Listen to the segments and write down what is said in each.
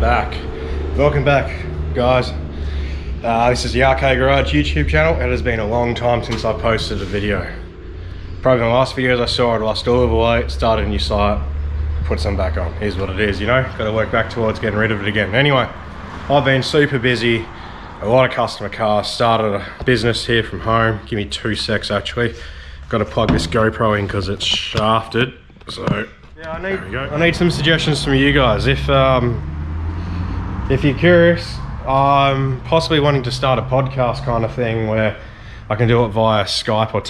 back. Welcome back, guys. This is the Arcade Garage YouTube channel. It has been a long time since I posted a video. Probably in the last videos I saw, I'd lost all of the weight, started a new site, put some back on. Here's what it is, you know? Got to work back towards getting rid of it again. Anyway, I've been super busy, a lot of customer cars, started a business here from home. Give me 2 secs actually. Got to plug this GoPro in because it's shafted. So, yeah, I need some suggestions from you guys. If you're curious, I'm possibly wanting to start a podcast kind of thing where I can do it via Skype or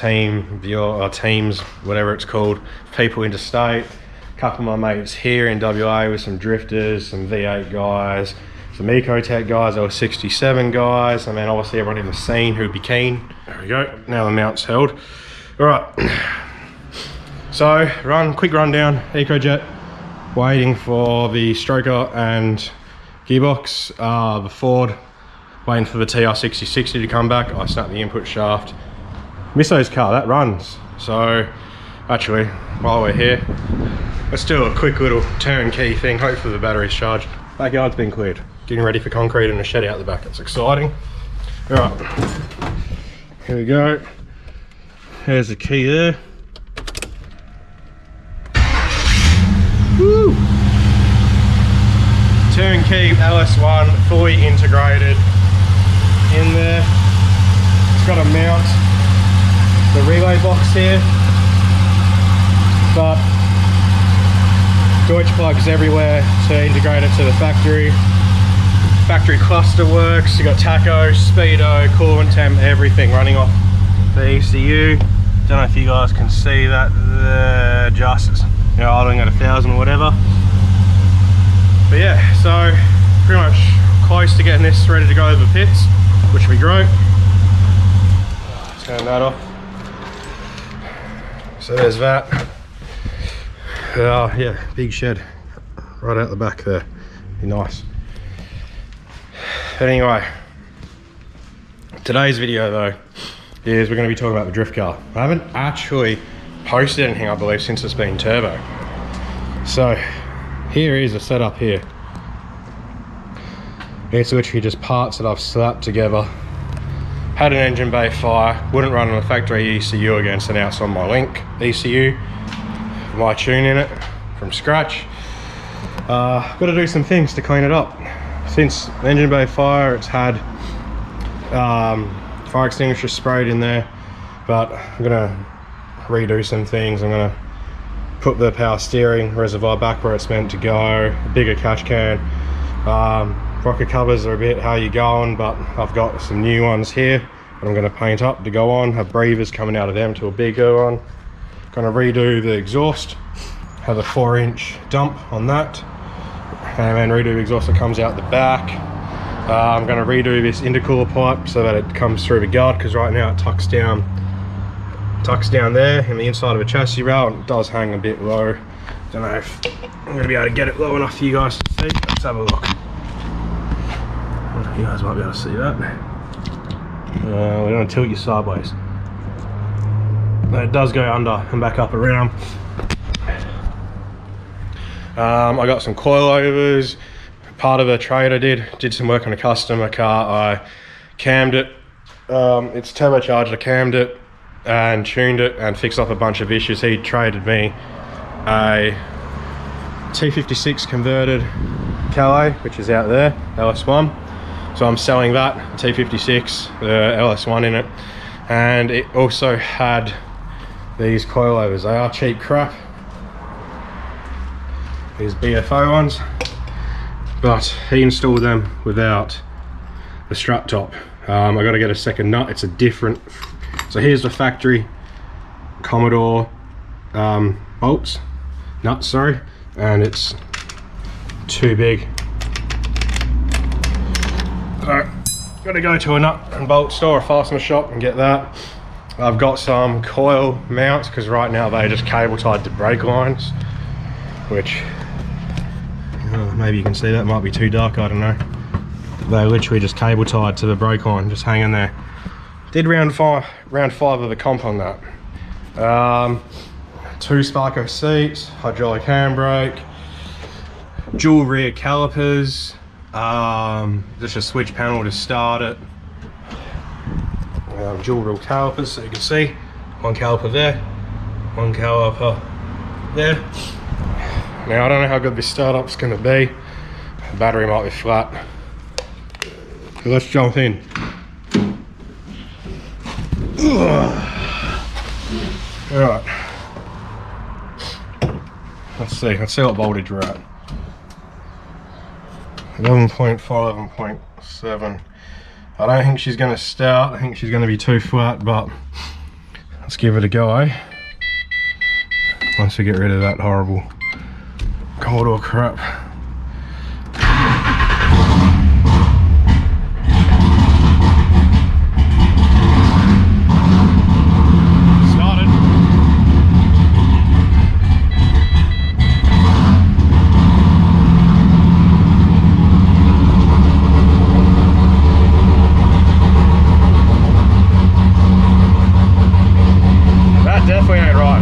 Teams, whatever it's called. People interstate, a couple of my mates here in WA with some drifters, some V8 guys, some Ecotech guys, there were 67 guys, and then obviously everyone in the scene who'd be keen. There we go, now the mount's held. All right, so quick rundown, EcoJet, waiting for the stroker and gearbox, the Ford, waiting for the TR6060 to come back. I snapped the input shaft. Misso's car, that runs. So actually, while we're here, let's do a quick little turnkey thing. Hopefully the battery's charged. Backyard's been cleared. Getting ready for concrete and a shed out the back. It's exciting. All right, here we go. There's the key there. Woo! Turnkey LS1, fully integrated in there. It's got a mount, the relay box here, but Deutsch plugs everywhere to integrate it to the factory. Factory cluster works. You got tacho, speedo, coolant temp, everything running off the ECU. Don't know if you guys can see that, just, you know, idling at 1,000 or whatever. But yeah, so pretty much close to getting this ready to go over the pits, which will be great. Turn that off. So there's that. Yeah, big shed right out the back there. Be nice. But anyway, today's video though is we're going to be talking about the drift car. I haven't actually posted anything, I believe, since it's been turbo. So here is a setup here. It's literally just parts that I've slapped together. Had an engine bay fire, wouldn't run on a factory ECU again, so now it's on my Link ECU. My tune in it from scratch. Got to do some things to clean it up. Since the engine bay fire, it's had fire extinguisher sprayed in there, but I'm gonna redo some things. I'm gonna put the power steering reservoir back where it's meant to go, a bigger catch can. Rocker covers are a bit how you going, but I've got some new ones here that I'm gonna paint up to go on. Have breathers coming out of them to a bigger one. Gonna redo the exhaust, have a 4-inch dump on that, and then redo the exhaust that comes out the back. I'm going to redo this intercooler pipe so that it comes through the guard, because right now it tucks down there in the inside of a chassis rail, and it does hang a bit low. Don't know if I'm going to be able to get it low enough for you guys to see. Let's have a look. You guys might be able to see that. We're going to tilt you sideways. It does go under and back up around. I got some coilovers. Part of a trade I did some work on a customer car. I cammed it. It's turbocharged. I cammed it and tuned it and fixed up a bunch of issues. He traded me a T56 converted Calais, which is out there, LS1. So I'm selling that T56, the LS1 in it, and it also had these coilovers. They are cheap crap. These BFO ones. But he installed them without the strap top. I got to get a second nut. It's a different. So here's the factory Commodore nuts, sorry, and it's too big. So got to go to a nut and bolt store or fastener shop and get that. I've got some coil mounts because right now they're just cable tied to brake lines, which. Maybe you can see that, might be too dark, I don't know. They're literally just cable tied to the brake line, just hanging there. Did round five of the comp on that. 2 Sparco seats, hydraulic handbrake, dual rear calipers, Just a switch panel to start it. Dual reel calipers, so you can see one caliper there, one caliper there. Now I don't know how good this startup's going to be. The battery might be flat. So let's jump in. Alright. Let's see what voltage we're at. 11.5, 11.7. I don't think she's going to start. I think she's going to be too flat, but let's give it a go. Once we get rid of that horrible cold or crap. Definitely ain't right.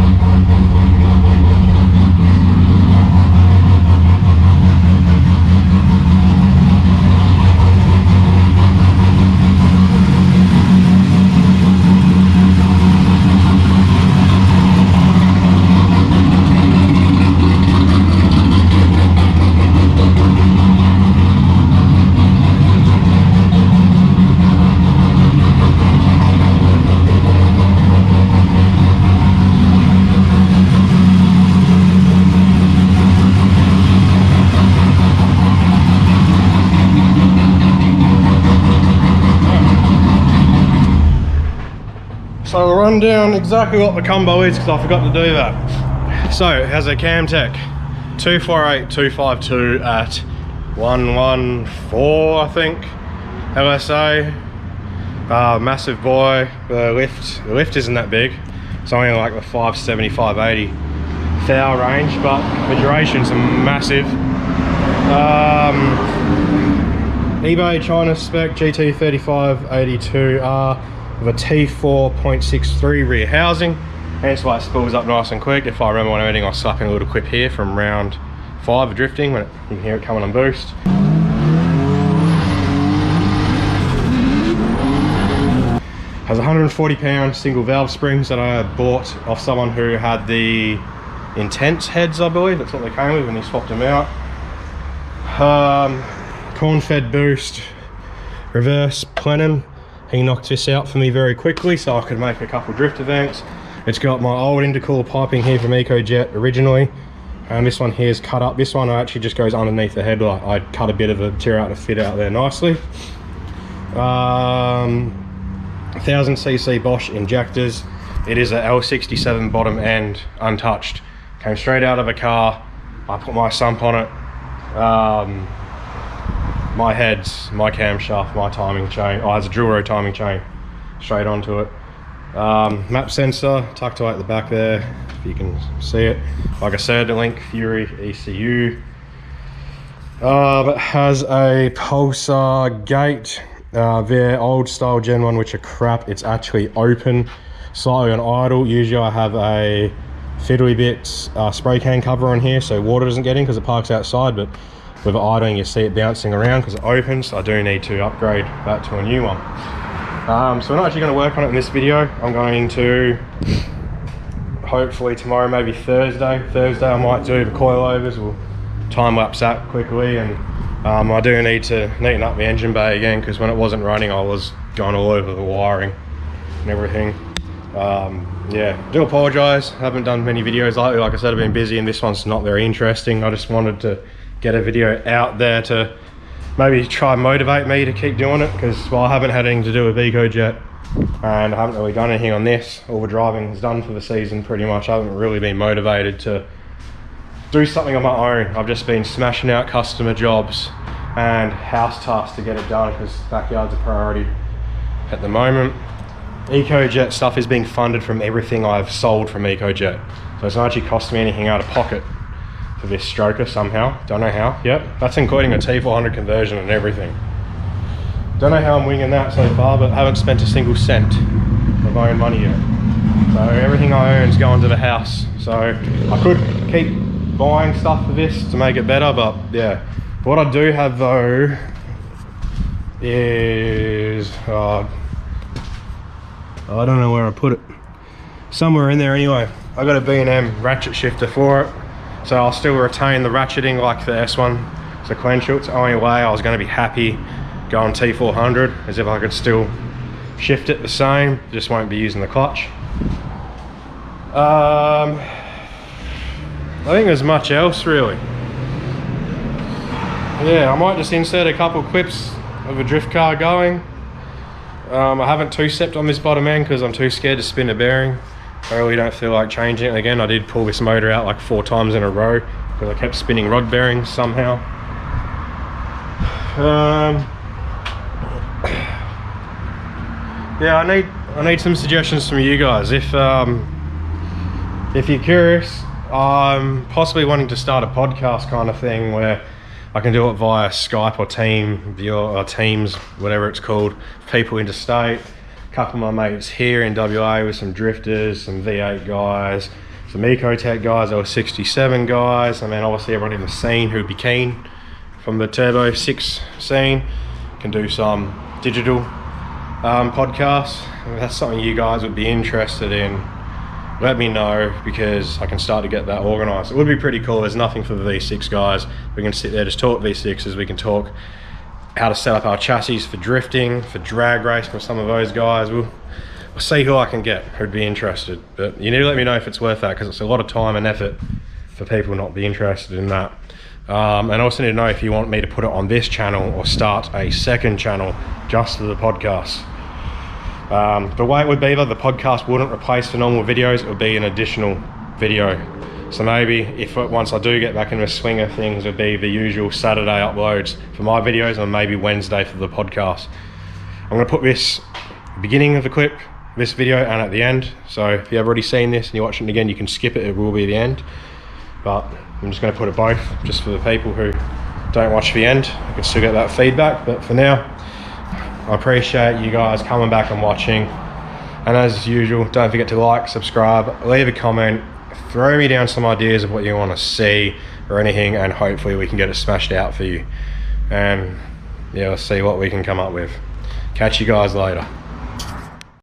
So I'll run down exactly what the combo is because I forgot to do that. So it has a Camtech 248 252 at 114, I think, LSA. Massive boy. The lift isn't that big. It's only like the 570, 580 thou range, but the duration's massive. eBay China spec GT3582R with a T4.63 rear housing, hence why it spools up nice and quick. If I remember when I'm editing, I'll slap in a little clip here from round 5 of drifting when you can hear it coming on boost. Has 140 pound single valve springs that I bought off someone who had the Intense heads, I believe. That's what they came with when he swapped them out. Corn fed boost, reverse plenum. He knocked this out for me very quickly so I could make a couple drift events. It's got my old intercooler piping here from EcoJet originally, and this one here is cut up. This one actually just goes underneath the headlight. I cut a bit of a tear out to fit out there nicely. 1000cc Bosch injectors. It is a L67 bottom end, untouched. Came straight out of a car. I put my sump on it. My heads, my camshaft, my timing chain. Oh, it's a dual row timing chain straight onto it. Map sensor tucked away at the back there, if you can see it. Like I said, the Link Fury ECU. But has a Pulsar gate. Their old style Gen 1, which are crap. It's actually open, slightly on idle. Usually I have a fiddly bit spray can cover on here so water doesn't get in because it parks outside, but with idling you see it bouncing around because it opens. So I do need to upgrade that to a new one. So we're not actually going to work on it in this video. I'm going to hopefully tomorrow, maybe Thursday I might do the coilovers. We'll time lapse that quickly, and I do need to neaten up the engine bay again because when it wasn't running I was going all over the wiring and everything. Yeah, do apologise, haven't done many videos lately. Like I said, I've been busy and this one's not very interesting. I just wanted to get a video out there to maybe try and motivate me to keep doing it, because while I haven't had anything to do with EcoJet and I haven't really done anything on this, all the driving is done for the season pretty much. I haven't really been motivated to do something on my own. I've just been smashing out customer jobs and house tasks to get it done because backyard's a priority at the moment. EcoJet stuff is being funded from everything I've sold from EcoJet, so it's not actually costing me anything out of pocket for this stroker somehow. Don't know how. Yep, that's including a T400 conversion and everything. Don't know how I'm winging that so far, but haven't spent a single cent of my own money yet. So everything I own is going to the house. So I could keep buying stuff for this to make it better, but yeah, What I do have though is, I don't know where I put it. Somewhere in there anyway. I got a B&M ratchet shifter for it. So I'll still retain the ratcheting like the S1 sequential. It's the only way I was going to be happy going T400 as if I could still shift it the same, just won't be using the clutch. I think there's much else really. Yeah, I might just insert a couple clips of a drift car going. I haven't two-stepped on this bottom end because I'm too scared to spin a bearing. I really don't feel like changing it again. I did pull this motor out like 4 times in a row because I kept spinning rod bearings somehow. Yeah, I need some suggestions from you guys. If you're curious, I'm possibly wanting to start a podcast kind of thing where I can do it via Skype or Teams, whatever it's called. People interstate. A couple of my mates here in WA with some drifters, some V8 guys, some Ecotech guys, there were 67 guys, and then obviously everyone in the scene who'd be keen from the Turbo 6 scene can do some digital podcasts. If that's something you guys would be interested in, let me know because I can start to get that organised. It would be pretty cool. There's nothing for the V6 guys. We can sit there, just talk V6s. We can talk how to set up our chassis for drifting, for drag racing with some of those guys. We'll see who I can get who'd be interested. But you need to let me know if it's worth that because it's a lot of time and effort for people not be interested in that. And I also need to know if you want me to put it on this channel or start a second channel just for the podcast. The way it would be though, the podcast wouldn't replace the normal videos, it would be an additional video. So maybe once I do get back in the swing of things, it would be the usual Saturday uploads for my videos and maybe Wednesday for the podcast. I'm going to put this beginning of the clip, this video, and at the end. So if you've already seen this and you're watching it again, you can skip it, it will be the end. But I'm just going to put it both, just for the people who don't watch the end. I can still get that feedback, but for now, I appreciate you guys coming back and watching. And as usual, don't forget to like, subscribe, leave a comment, throw me down some ideas of what you want to see or anything, and hopefully we can get it smashed out for you. And yeah, let's see what we can come up with. Catch you guys later.